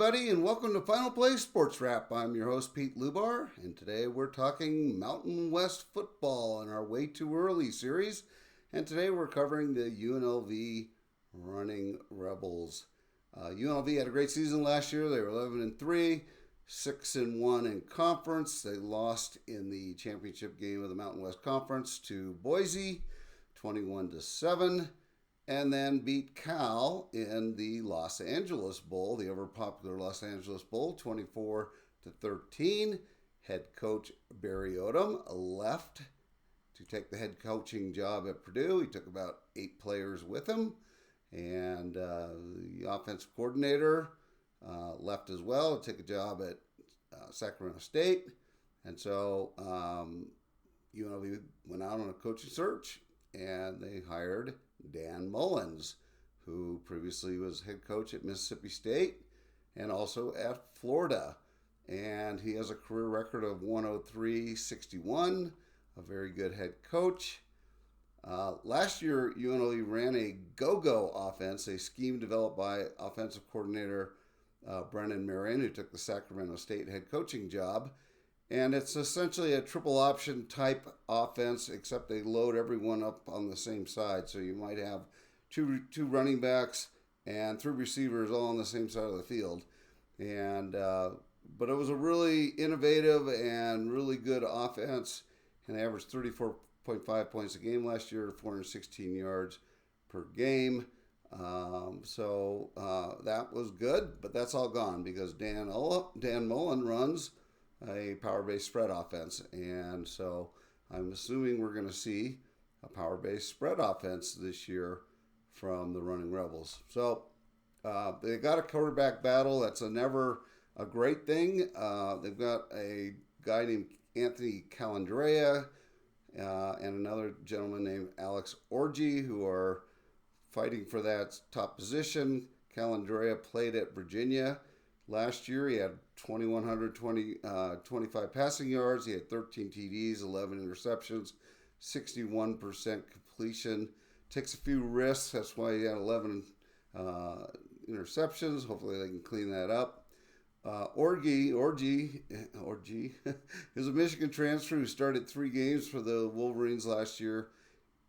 everybody, and welcome to Final Play Sports Wrap. I'm your host, Pete Lubar, and today we're talking Mountain West football in our Way Too Early series. And today we're covering the UNLV Running Rebels. UNLV had a great season last year. They were 11-3, 6-1 in conference. They lost in the championship game of the Mountain West Conference to Boise, 21-7. And then beat Cal in the Los Angeles Bowl, the ever popular Los Angeles Bowl, 24-13. Head coach Barry Odom left to take the head coaching job at Purdue. He took about 8 players with him, and the offensive coordinator left as well to take a job at Sacramento State. And so UNLV went out on a coaching search, and they hired Dan Mullins, who previously was head coach at Mississippi State and also at Florida. And he has a career record of 103-61, a very good head coach. Last year, UNLV ran a go-go offense, a scheme developed by offensive coordinator Brennan Marion, who took the Sacramento State head coaching job. And it's essentially a triple option type offense, except they load everyone up on the same side. So you might have two running backs and 3 receivers all on the same side of the field. And but it was a really innovative and really good offense. And they averaged 34.5 points a game last year, 416 yards per game. So that was good, but that's all gone because Dan Mullen runs a power-based spread offense, and so I'm assuming we're going to see a power-based spread offense this year from the Running Rebels. So they got a quarterback battle. That's never a great thing. They've got a guy named Anthony Calandrea and another gentleman named Alex Orji who are fighting for that top position. Calandrea played at Virginia last year. He had 2,125 passing yards. He had 13 TDs, 11 interceptions, 61% completion. Takes a few risks. That's why he had 11 interceptions. Hopefully they can clean that up. Orji is a Michigan transfer who started 3 games for the Wolverines last year.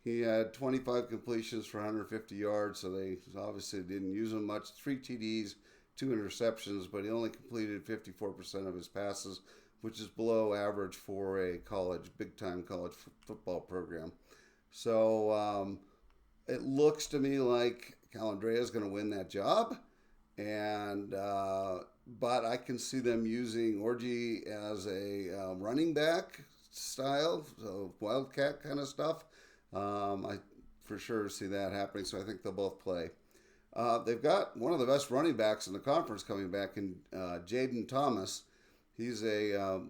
He had 25 completions for 150 yards, so they obviously didn't use him much. 3 TDs, 2 interceptions, but he only completed 54% of his passes, which is below average for a big-time college football program. So it looks to me like Calandrea is going to win that job, and but I can see them using Orji as a running back style, so wildcat kind of stuff. I for sure see that happening, so I think they'll both play. They've got one of the best running backs in the conference coming back in Jaden Thomas. He was a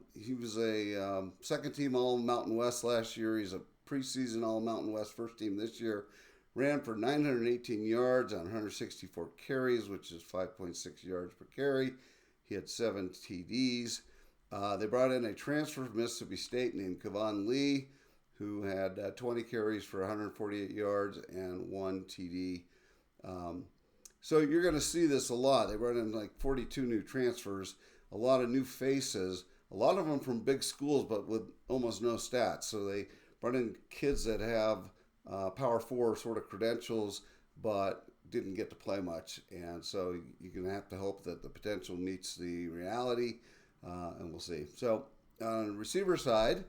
second team All Mountain West last year. He's a preseason All Mountain West first team this year. Ran for 918 yards on 164 carries, which is 5.6 yards per carry. He had 7 TDs. They brought in a transfer from Mississippi State named Kevon Lee, who had 20 carries for 148 yards and 1 TD. So you're going to see this a lot. They brought in like 42 new transfers, a lot of new faces, a lot of them from big schools, but with almost no stats. So they brought in kids that have Power 4 sort of credentials, but didn't get to play much. And so you're going to have to hope that the potential meets the reality, and we'll see. So on the receiver side,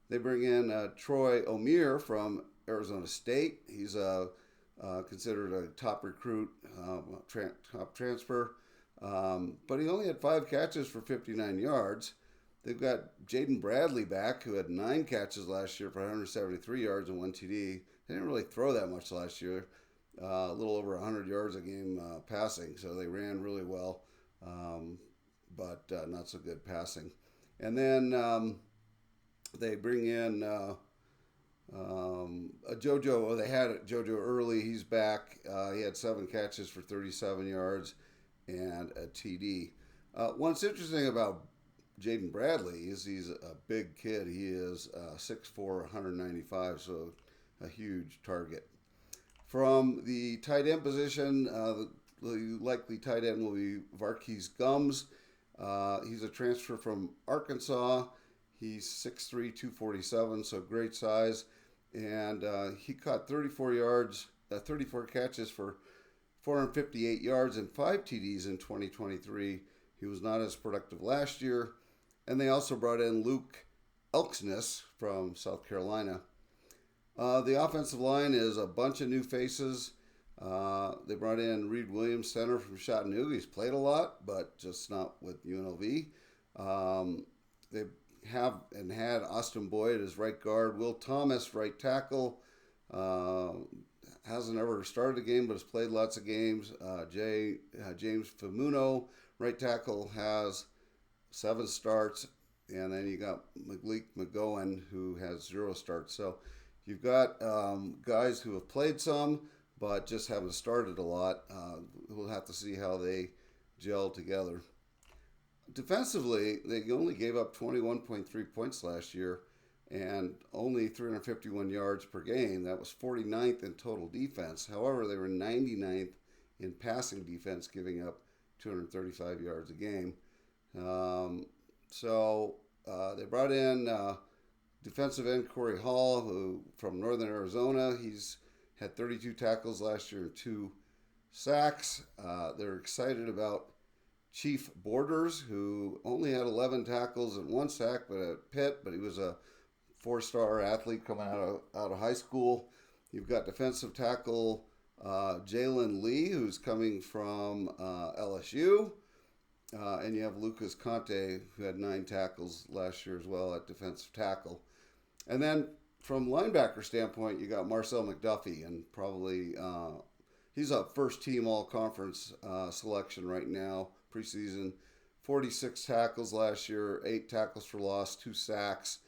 they bring in Troy O'Meara from Arizona State. He's considered a top recruit, top transfer. But he only had 5 catches for 59 yards. They've got Jaden Bradley back, who had 9 catches last year for 173 yards and 1 TD. They didn't really throw that much last year, a little over 100 yards a game passing. So they ran really well, but not so good passing. And then they bring in JoJo. They had JoJo early. He's back. He had 7 catches for 37 yards and a TD. What's interesting about Jaden Bradley is he's a big kid. He is 6'4", 195, so a huge target. From the tight end position, the the likely tight end will be Varkey's Gums. He's a transfer from Arkansas. He's 6'3", 247, so great size. And he caught 34 catches for 458 yards and 5 TDs in 2023. He was not as productive last year. And they also brought in Luke Elksness from South Carolina. The offensive line is a bunch of new faces. They brought in Reed Williams, center from Chattanooga. He's played a lot, but just not with UNLV. They have and had Austin Boyd as right guard, Will Thomas, right tackle. Hasn't ever started a game, but has played lots of games. James Famuno, right tackle, has 7 starts. And then you got Malik McGowan, who has 0 starts. So you've got guys who have played some, but just haven't started a lot. We'll have to see how they gel together. Defensively, they only gave up 21.3 points last year and only 351 yards per game. That was 49th in total defense. However, they were 99th in passing defense, giving up 235 yards a game. So they brought in defensive end Corey Hall, who from Northern Arizona. He's had 32 tackles last year and 2 sacks. They're excited about Chief Borders, who only had 11 tackles and 1 sack at Pitt, but he was a 4-star athlete coming out of high school. You've got defensive tackle Jalen Lee, who's coming from LSU. And you have Lucas Conte, who had 9 tackles last year as well at defensive tackle. And then from linebacker standpoint, you got Marcel McDuffie, and probably he's a first-team all-conference selection right now, preseason. 46 tackles last year, 8 tackles for loss, 2 sacks.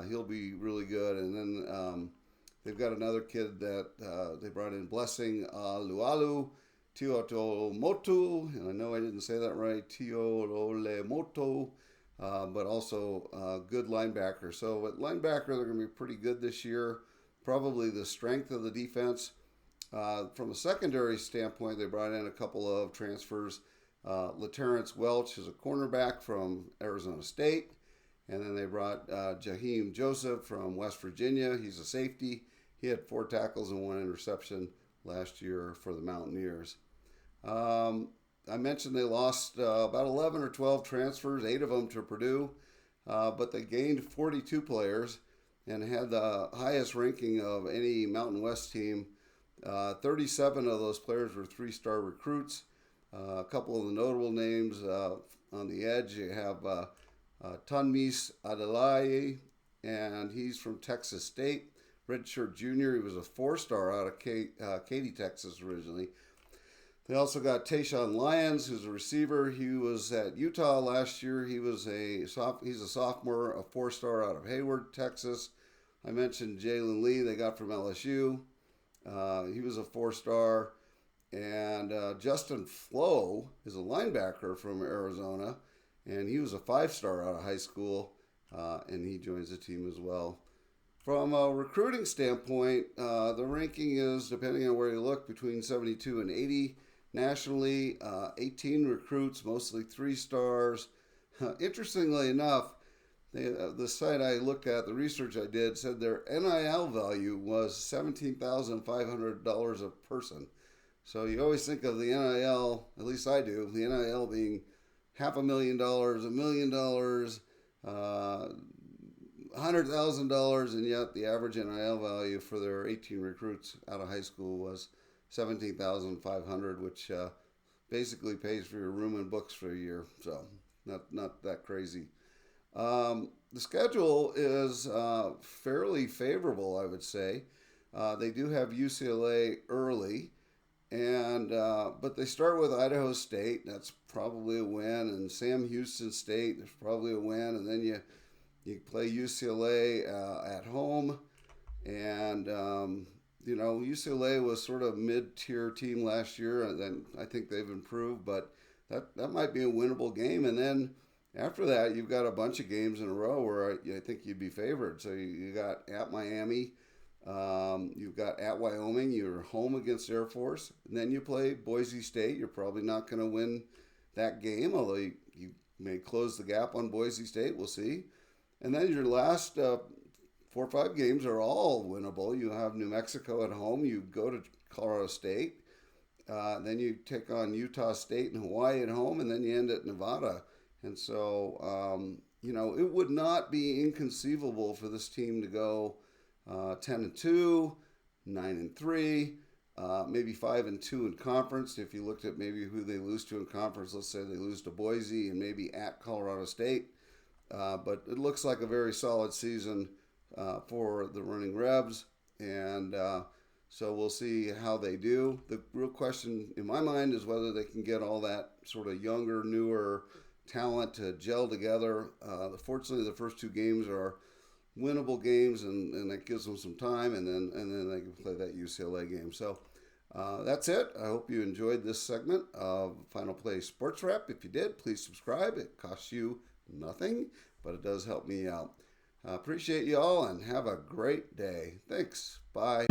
He'll be really good. And then they've got another kid that they brought in, Blessing Lualu, Tiotomotu, and I know I didn't say that right, Tiololemoto, but also a good linebacker. So at linebacker, they're going to be pretty good this year. Probably the strength of the defense. From a secondary standpoint, they brought in a couple of transfers. LaTerrence Welch is a cornerback from Arizona State. And then they brought Jaheim Joseph from West Virginia. He's a safety. He had 4 tackles and 1 interception last year for the Mountaineers. I mentioned they lost about 11 or 12 transfers, 8 of them to Purdue, but they gained 42 players and had the highest ranking of any Mountain West team. 37 of those players were 3-star recruits. A couple of the notable names on the edge, you have Tunmis Adelaye, and he's from Texas State. Redshirt junior, he was a 4-star out of Katy, Texas originally. They also got Tayshawn Lyons, who's a receiver. He was at Utah last year. He's a sophomore, a 4-star out of Hayward, Texas. I mentioned Jalen Lee they got from LSU. He was a 4-star. And Justin Flo is a linebacker from Arizona, and he was a 5-star out of high school, and he joins the team as well. From a recruiting standpoint, the ranking is, depending on where you look, between 72 and 80. Nationally, 18 recruits, mostly 3-stars. Interestingly enough, the site I looked at, the research I did, said their NIL value was $17,500 a person. So you always think of the NIL, at least I do, the NIL being $500,000, $1 million, $100,000, and yet the average NIL value for their 18 recruits out of high school was $17,500, which basically pays for your room and books for a year. So not that crazy. The schedule is fairly favorable, I would say. They do have UCLA early, and but they start with Idaho State. That's probably a win, and Sam Houston State. There's probably a win, and then you play UCLA at home, and UCLA was sort of mid-tier team last year, and then I think they've improved, but that might be a winnable game. And then after that, you've got a bunch of games in a row where I think you'd be favored. So you got at Miami, You've got at Wyoming, you're home against Air Force, and then you play Boise State. You're probably not going to win that game, although you may close the gap on Boise State. We'll see. And then your last 4 or 5 games are all winnable. You have New Mexico at home. You go to Colorado State. Then you take on Utah State and Hawaii at home, and then you end at Nevada. And so, it would not be inconceivable for this team to go 10-2, 9-3, maybe 5-2 in conference. If you looked at maybe who they lose to in conference, let's say they lose to Boise and maybe at Colorado State. But it looks like a very solid season for the Running Rebs, and so we'll see how they do. The real question in my mind is whether they can get all that sort of younger, newer talent to gel together. Fortunately, the first 2 games are winnable games, and that gives them some time, and then they can play that UCLA game. So that's it. I hope you enjoyed this segment of Final Play Sports Wrap. If you did, please subscribe. It costs you nothing, but it does help me out. Appreciate you all, and have a great day. Thanks. Bye.